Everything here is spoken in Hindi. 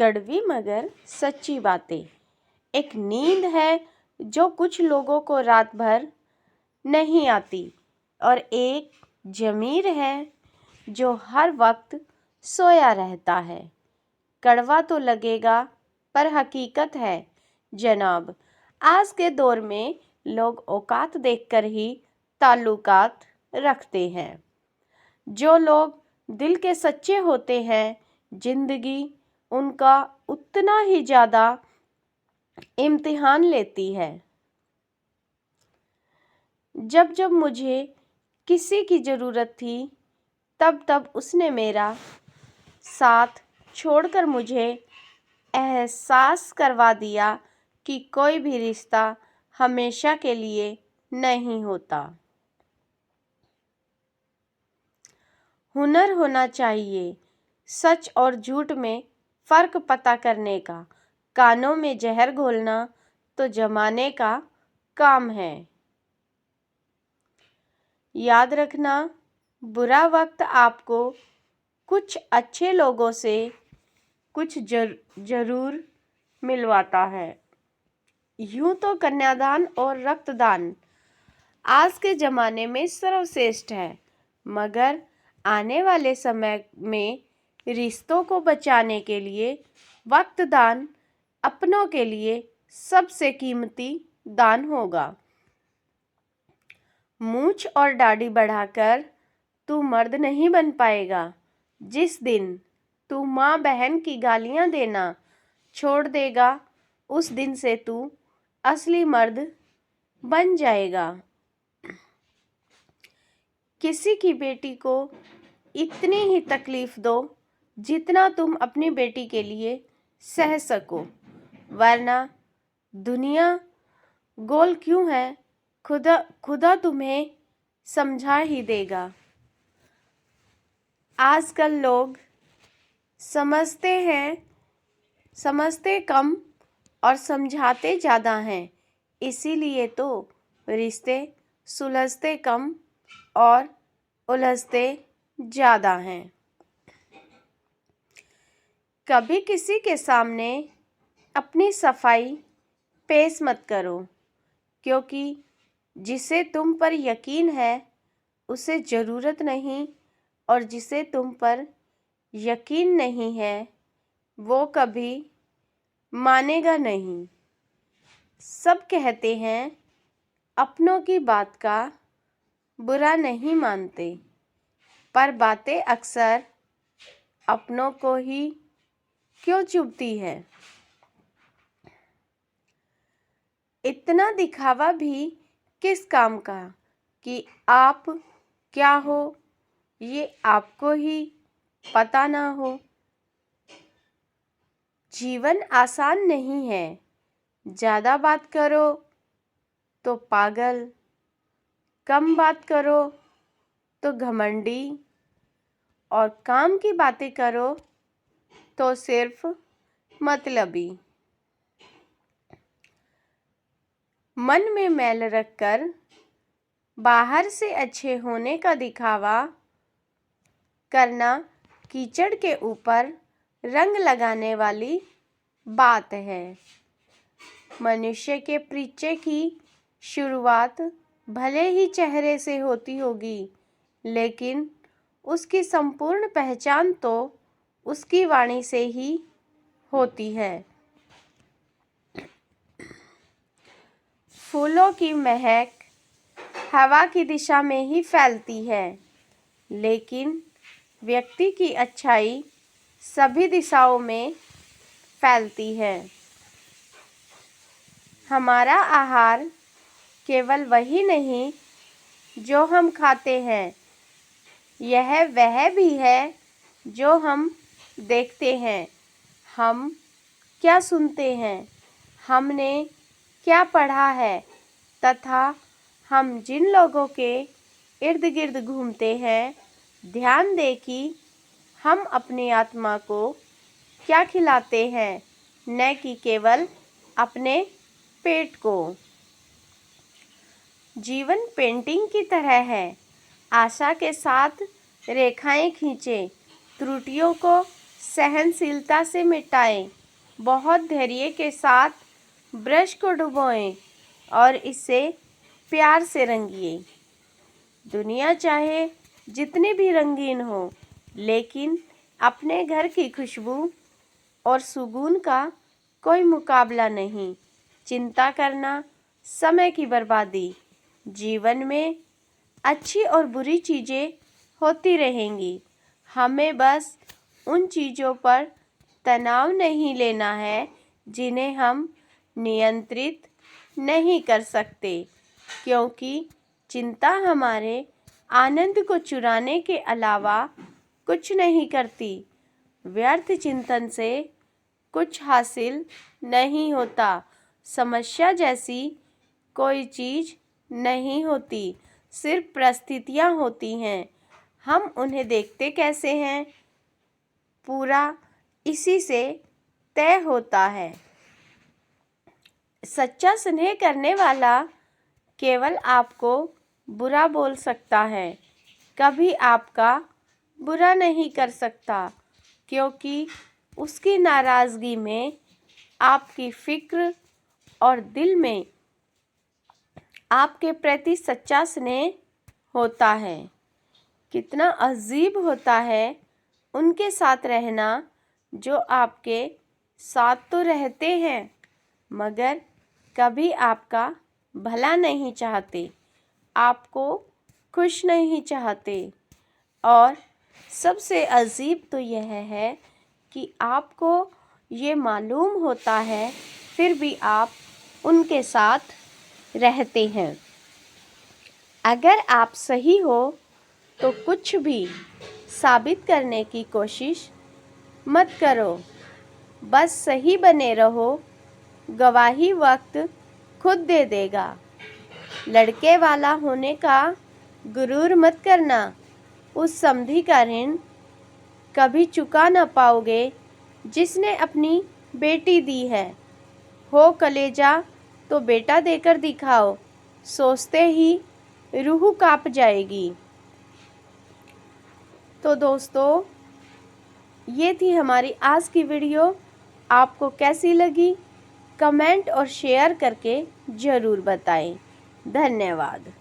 कड़वी मगर सच्ची बातें। एक नींद है जो कुछ लोगों को रात भर नहीं आती और एक ज़मीर है जो हर वक्त सोया रहता है। कड़वा तो लगेगा पर हकीकत है जनाब। आज के दौर में लोग औकात देखकर ही ताल्लुकात रखते हैं। जो लोग दिल के सच्चे होते हैं, जिंदगी उनका उतना ही ज़्यादा इम्तिहान लेती है। जब जब मुझे किसी की ज़रूरत थी तब तब उसने मेरा साथ छोड़कर मुझे एहसास करवा दिया कि कोई भी रिश्ता हमेशा के लिए नहीं होता। हुनर होना चाहिए सच और झूठ में फ़र्क पता करने का। कानों में जहर घोलना तो ज़माने का काम है। याद रखना, बुरा वक्त आपको कुछ अच्छे लोगों से कुछ ज़रूर मिलवाता है। यूँ तो कन्यादान और रक्तदान आज के ज़माने में सर्वश्रेष्ठ है, मगर आने वाले समय में रिश्तों को बचाने के लिए वक्तदान अपनों के लिए सबसे कीमती दान होगा। मूंछ और दाढ़ी बढ़ाकर तू मर्द नहीं बन पाएगा। जिस दिन तू माँ बहन की गालियाँ देना छोड़ देगा, उस दिन से तू असली मर्द बन जाएगा। किसी की बेटी को इतनी ही तकलीफ दो जितना तुम अपनी बेटी के लिए सह सको, वरना दुनिया गोल क्यों है खुदा तुम्हें समझा ही देगा। आजकल लोग समझते कम और समझाते ज़्यादा हैं, इसीलिए तो रिश्ते सुलझते कम और उलझते ज़्यादा हैं। कभी किसी के सामने अपनी सफाई पेश मत करो, क्योंकि जिसे तुम पर यकीन है उसे ज़रूरत नहीं, और जिसे तुम पर यकीन नहीं है वो कभी मानेगा नहीं। सब कहते हैं अपनों की बात का बुरा नहीं मानते, पर बातें अक्सर अपनों को ही क्यों चुभती है। इतना दिखावा भी किस काम का कि आप क्या हो ये आपको ही पता ना हो। जीवन आसान नहीं है। ज़्यादा बात करो तो पागल, कम बात करो तो घमंडी, और काम की बातें करो तो सिर्फ मतलबी। मन में मैल रखकर बाहर से अच्छे होने का दिखावा करना कीचड़ के ऊपर रंग लगाने वाली बात है। मनुष्य के परिचय की शुरुआत भले ही चेहरे से होती होगी, लेकिन उसकी संपूर्ण पहचान तो उसकी वाणी से ही होती है। फूलों की महक हवा की दिशा में ही फैलती है, लेकिन व्यक्ति की अच्छाई सभी दिशाओं में फैलती है। हमारा आहार केवल वही नहीं जो हम खाते हैं, यह वह भी है जो हम देखते हैं। हम क्या सुनते हैं, हमने क्या पढ़ा है, तथा हम जिन लोगों के इर्द गिर्द घूमते हैं, ध्यान दें कि हम अपनी आत्मा को क्या खिलाते हैं, न कि केवल अपने पेट को। जीवन पेंटिंग की तरह है। आशा के साथ रेखाएं खींचें, त्रुटियों को सहनशीलता से मिटाएं, बहुत धैर्य के साथ ब्रश को डुबोएं और इसे प्यार से रंगिए। दुनिया चाहे जितनी भी रंगीन हो, लेकिन अपने घर की खुशबू और सुकून का कोई मुकाबला नहीं। चिंता करना समय की बर्बादी। जीवन में अच्छी और बुरी चीज़ें होती रहेंगी, हमें बस उन चीज़ों पर तनाव नहीं लेना है जिन्हें हम नियंत्रित नहीं कर सकते, क्योंकि चिंता हमारे आनंद को चुराने के अलावा कुछ नहीं करती। व्यर्थ चिंतन से कुछ हासिल नहीं होता। समस्या जैसी कोई चीज़ नहीं होती, सिर्फ परिस्थितियाँ होती हैं। हम उन्हें देखते कैसे हैं, पूरा इसी से तय होता है। सच्चा स्नेह करने वाला केवल आपको बुरा बोल सकता है, कभी आपका बुरा नहीं कर सकता, क्योंकि उसकी नाराज़गी में आपकी फिक्र और दिल में आपके प्रति सच्चा स्नेह होता है। कितना अजीब होता है उनके साथ रहना जो आपके साथ तो रहते हैं, मगर कभी आपका भला नहीं चाहते, आपको खुश नहीं चाहते। और सबसे अजीब तो यह है कि आपको ये मालूम होता है, फिर भी आप उनके साथ रहते हैं। अगर आप सही हो तो कुछ भी साबित करने की कोशिश मत करो, बस सही बने रहो। गवाही वक्त खुद दे देगा। लड़के वाला होने का गुरूर मत करना, उस समधी का ऋण कभी चुका ना पाओगे जिसने अपनी बेटी दी है। हो कलेजा तो बेटा देकर दिखाओ, सोचते ही रूह कांप जाएगी। तो दोस्तों, ये थी हमारी आज की वीडियो। आपको कैसी लगी कमेंट और शेयर करके ज़रूर बताएं। धन्यवाद।